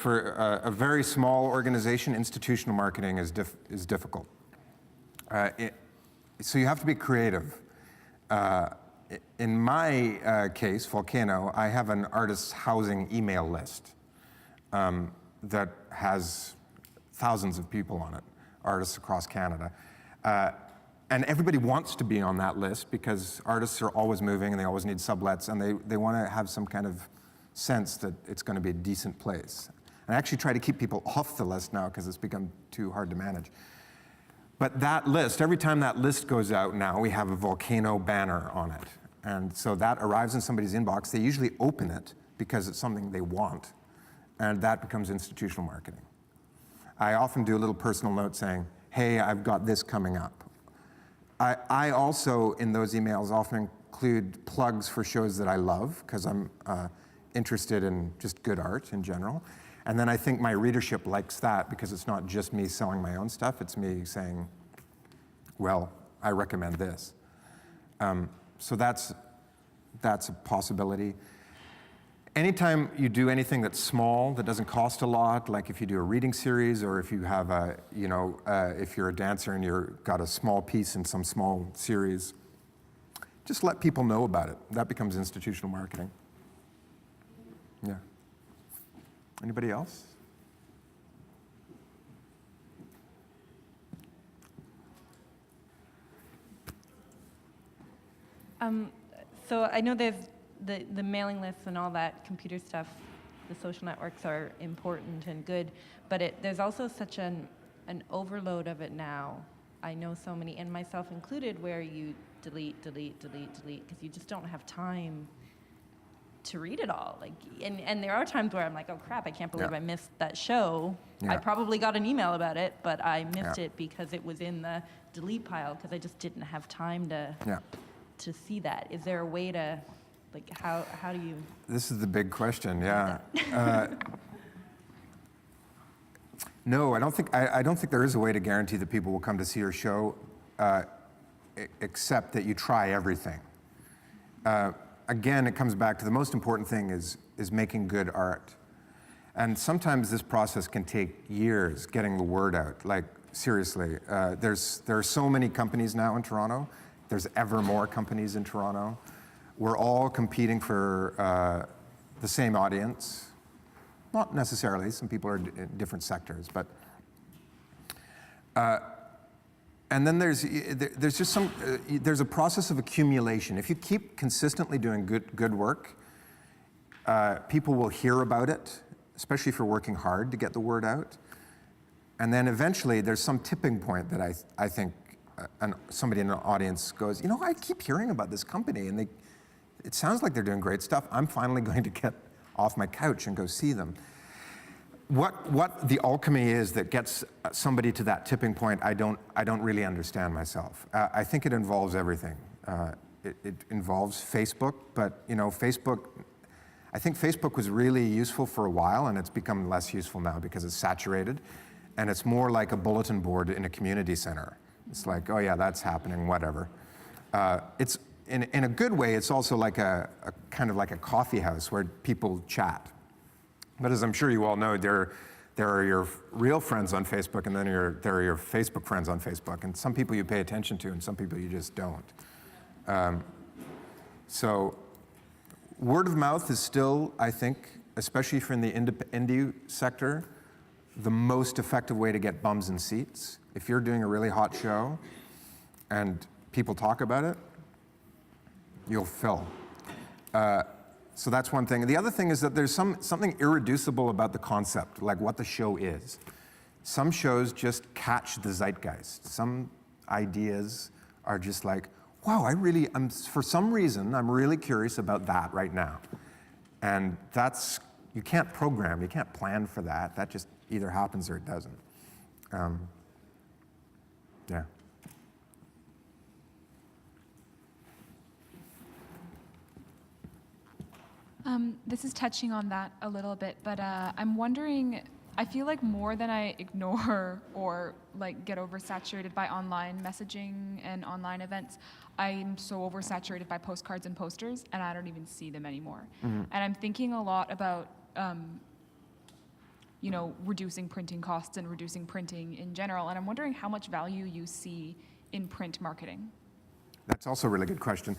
for a very small organization, institutional marketing is difficult. So you have to be creative. In my case, Volcano, I have an artists housing email list that has thousands of people on it, artists across Canada. And everybody wants to be on that list because artists are always moving and they always need sublets, and they want to have some kind of sense that it's going to be a decent place. And I actually try to keep people off the list now because it's become too hard to manage. But that list, every time that list goes out now, we have a Volcano banner on it. And so that arrives in somebody's inbox. They usually open it because it's something they want, and that becomes institutional marketing. I often do a little personal note saying, hey, I've got this coming up. I also, in those emails, often include plugs for shows that I love, because I'm interested in just good art in general. And then I think my readership likes that, because it's not just me selling my own stuff, it's me saying, well, I recommend this. So that's a possibility. Anytime you do anything that's small, that doesn't cost a lot, like if you do a reading series, or if you have a, if you're a dancer and you've got a small piece in some small series, just let people know about it. That becomes institutional marketing. Yeah. Anybody else? So I know there's the mailing lists and all that computer stuff, the social networks are important and good, but there's also such an overload of it now. I know so many, and myself included, where you delete, because you just don't have time to read it all. Like, and there are times where I'm like, oh crap, I can't believe I missed that show. I probably got an email about it, but I missed it because it was in the delete pile, because I just didn't have time to see that. Is there a way to, like, how do you? This is the big question, yeah. No, I don't think there is a way to guarantee that people will come to see your show, except that you try everything. Again, it comes back to the most important thing is making good art. And sometimes this process can take years getting the word out. Like, seriously, there are so many companies now in Toronto. There's ever more companies in Toronto. We're all competing for the same audience. Not necessarily, some people are in different sectors, but and then there's just there's a process of accumulation. If you keep consistently doing good work, people will hear about it, especially if you're working hard to get the word out. And then eventually there's some tipping point that I think somebody in the audience goes, I keep hearing about this company, and it sounds like they're doing great stuff. I'm finally going to get off my couch and go see them. What the alchemy is that gets somebody to that tipping point, I don't really understand myself. I think it involves everything. It involves Facebook, but I think Facebook was really useful for a while, and it's become less useful now because it's saturated, and it's more like a bulletin board in a community center. It's like, oh yeah, that's happening, whatever. It's in a good way, it's also like a kind of like a coffee house where people chat. But as I'm sure you all know, there are your real friends on Facebook, and then there are your Facebook friends on Facebook. And some people you pay attention to, and some people you just don't. So word of mouth is still, I think, especially from the indie sector, the most effective way to get bums in seats. If you're doing a really hot show and people talk about it, you'll fill. So that's one thing. And the other thing is that there's something irreducible about the concept, like what the show is. Some shows just catch the zeitgeist. Some ideas are just like, wow, for some reason, I'm really curious about that right now. And you can't program, you can't plan for that. That just either happens or it doesn't. Yeah. This is touching on that a little bit, but I'm wondering, I feel like more than I ignore or like get oversaturated by online messaging and online events, I'm so oversaturated by postcards and posters, and I don't even see them anymore. Mm-hmm. And I'm thinking a lot about reducing printing costs and reducing printing in general. And I'm wondering how much value you see in print marketing. That's also a really good question.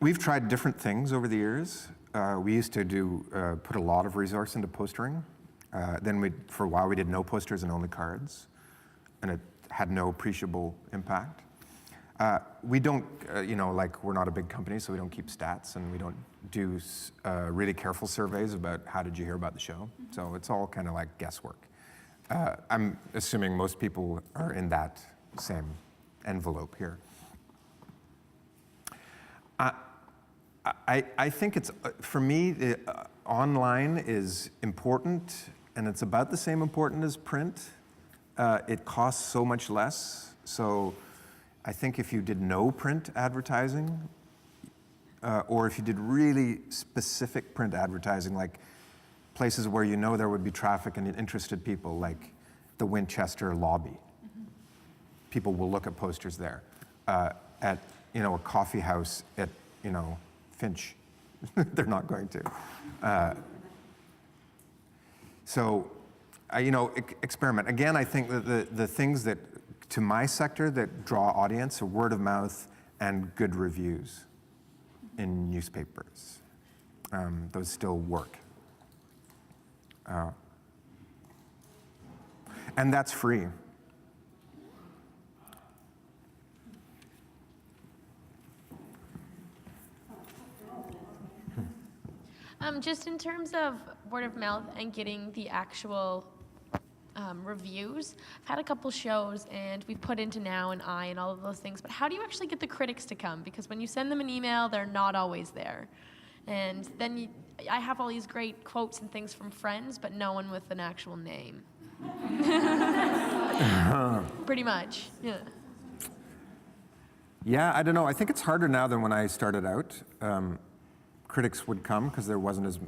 We've tried different things over the years. We used to put a lot of resource into postering. Then for a while we did no posters and only cards, and it had no appreciable impact. We don't, we're not a big company, so we don't keep stats, and we don't do really careful surveys about how did you hear about the show. So it's all kind of like guesswork. I'm assuming most people are in that same envelope here. I think it's, for me, online is important, and it's about the same important as print. It costs so much less, so I think if you did no print advertising, or if you did really specific print advertising, like places where you know there would be traffic and interested people, like the Winchester lobby. People will look at posters there. At a coffee house at Finch, they're not going to. Experiment. Again, I think that the things that, to my sector, that draw audience are word of mouth and good reviews in newspapers. Those still work. And that's free. Just in terms of word of mouth and getting the actual reviews, I've had a couple shows and we've put into Now and I and all of those things, but how do you actually get the critics to come? Because when you send them an email, they're not always there. And then I have all these great quotes and things from friends, but no one with an actual name. Pretty much, yeah. Yeah, I don't know. I think it's harder now than when I started out. Critics would come because there wasn't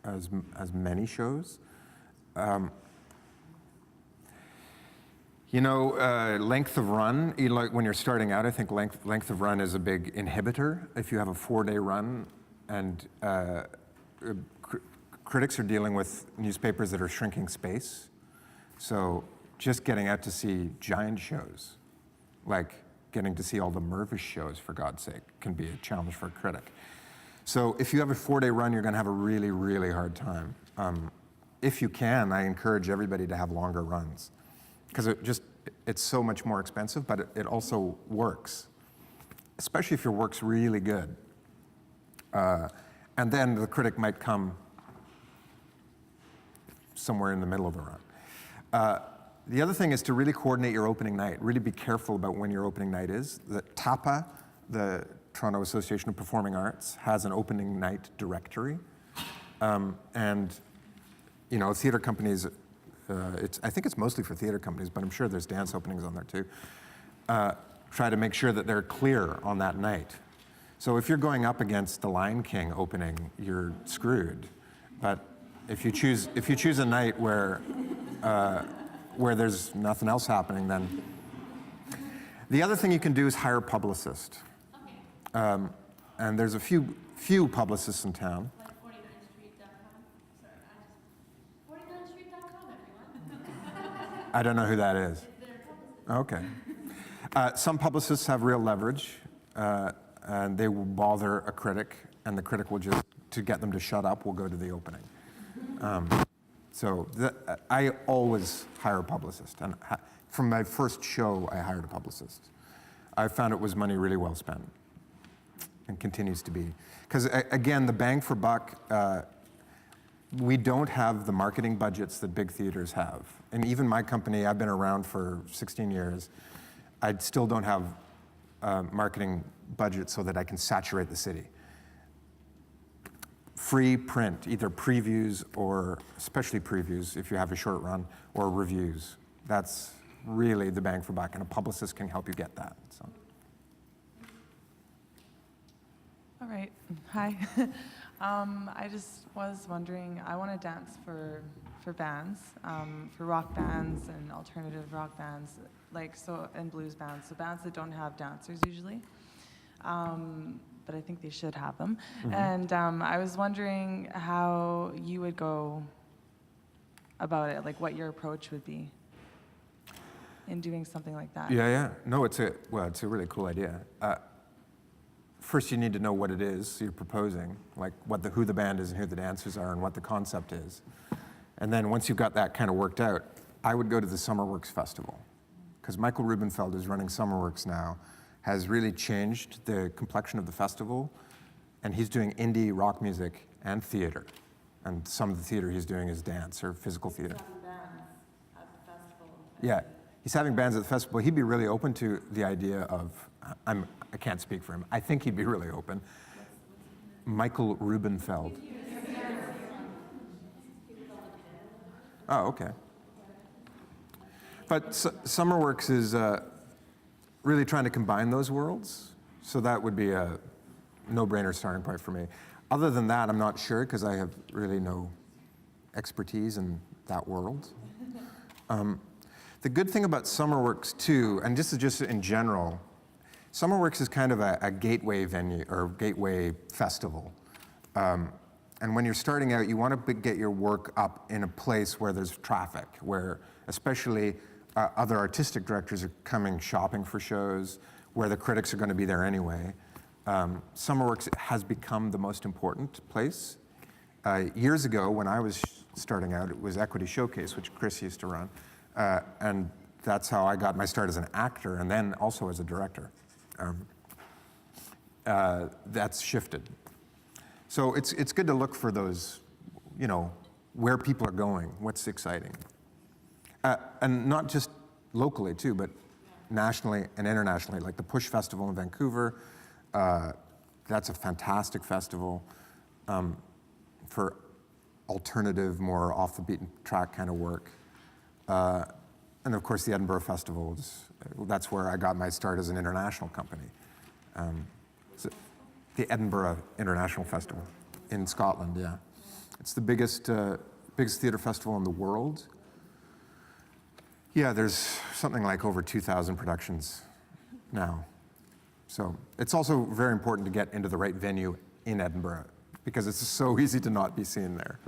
as many shows. Length of run, when you're starting out, I think length of run is a big inhibitor. If you have a 4-day run, and critics are dealing with newspapers that are shrinking space. So just getting out to see giant shows, like getting to see all the Mervish shows, for God's sake, can be a challenge for a critic. So if you have a 4-day run, you're going to have a really, really hard time. If you can, I encourage everybody to have longer runs, because it's so much more expensive, but it also works, especially if your work's really good. And then the critic might come somewhere in the middle of the run. The other thing is to really coordinate your opening night. Really be careful about when your opening night is. The TAPA, the Toronto Association of Performing Arts, has an opening night directory. Theater companies, I think it's mostly for theater companies, but I'm sure there's dance openings on there too. Try to make sure that they're clear on that night. So if you're going up against the Lion King opening, you're screwed. But if you choose a night where there's nothing else happening, then the other thing you can do is hire a publicist. Okay. And there's a few publicists in town. Like 49street.com? Sorry, 49street.com, everyone. I don't know who that is. Okay. Some publicists have real leverage, and they will bother a critic, and the critic will just, to get them to shut up, will go to the opening. I always hire a publicist, and from my first show, I hired a publicist. I found it was money really well spent, and continues to be. Because again, the bang for buck, we don't have the marketing budgets that big theaters have. And even my company, I've been around for 16 years, I still don't have marketing budget so that I can saturate the city. Free print, either previews or, especially previews if you have a short run, or reviews. That's really the bang for buck, and a publicist can help you get that. So. All right, hi. I just was wondering, I want to dance for bands, for rock bands and alternative rock bands, and blues bands, so bands that don't have dancers usually. But but I think they should have them. And I was wondering how you would go about it, like what your approach would be in doing something like that. Yeah. No, it's a really cool idea. First, you need to know what it is you're proposing, like who the band is and who the dancers are and what the concept is. And then once you've got that kind of worked out, I would go to the Summerworks Festival, because Michael Rubenfeld, who's running Summerworks now, has really changed the complexion of the festival, and he's doing indie rock music and theater. And some of the theater he's doing is dance or physical theater. Yeah, he's having bands at the festival. He'd be really open to the idea of, I can't speak for him. I think he'd be really open. Michael Rubenfeld. Oh, okay. But Summerworks is really trying to combine those worlds. So that would be a no-brainer starting point for me. Other than that, I'm not sure, because I have really no expertise in that world. The good thing about Summerworks too, and this is just in general, Summerworks is kind of a gateway venue or gateway festival. And when you're starting out, you want to get your work up in a place where there's traffic, where especially other artistic directors are coming shopping for shows, where the critics are going to be there anyway. Summerworks has become the most important place. Years ago, when I was starting out, it was Equity Showcase, which Chris used to run. And that's how I got my start as an actor and then also as a director. That's shifted. So it's good to look for those, where people are going, what's exciting. And not just locally too, but nationally and internationally, like the Push Festival in Vancouver. That's a fantastic festival for alternative, more off the beaten track kind of work. And of course the Edinburgh Festival, that's where I got my start as an international company. So the Edinburgh International Festival in Scotland, yeah. It's the biggest theater festival in the world. Yeah, there's something like over 2,000 productions now. So it's also very important to get into the right venue in Edinburgh, because it's so easy to not be seen there,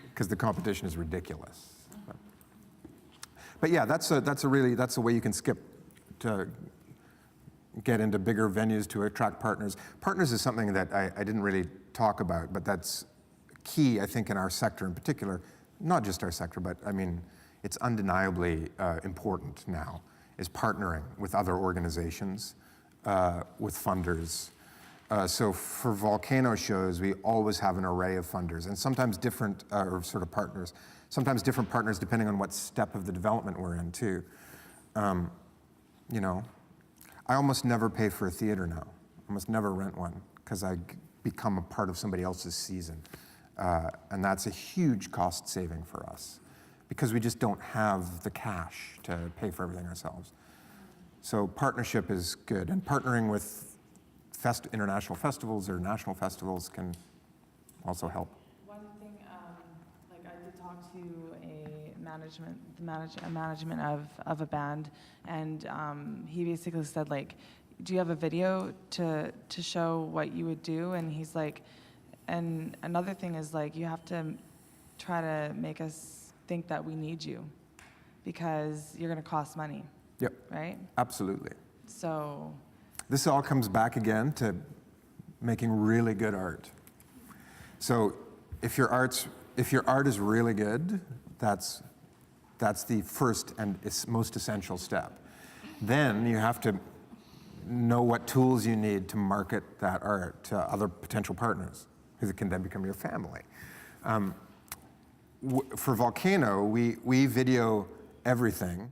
because the competition is ridiculous. But yeah, that's a way you can skip to get into bigger venues to attract partners. Partners is something that I didn't really talk about, but that's key, I think, in our sector in particular. Not just our sector, but I mean, it's undeniably important now, is partnering with other organizations, with funders. So for Volcano shows, we always have an array of funders, and sometimes different, or sort of partners. Sometimes different partners depending on what step of the development we're in too. I almost never pay for a theater now. I almost never rent one, because I become a part of somebody else's season. And that's a huge cost saving for us, because we just don't have the cash to pay for everything ourselves. So partnership is good, and partnering with international festivals or national festivals can also help. One thing, like I did talk to a management of a band, and he basically said, like, do you have a video to show what you would do? And he's like, and another thing is, like, you have to try to make us think that we need you, because you're going to cost money. Yep. Right? Absolutely. So this all comes back again to making really good art. So if your art is really good, that's the first and most essential step. Then you have to know what tools you need to market that art to other potential partners, who can then become your family. For Volcano, we video everything.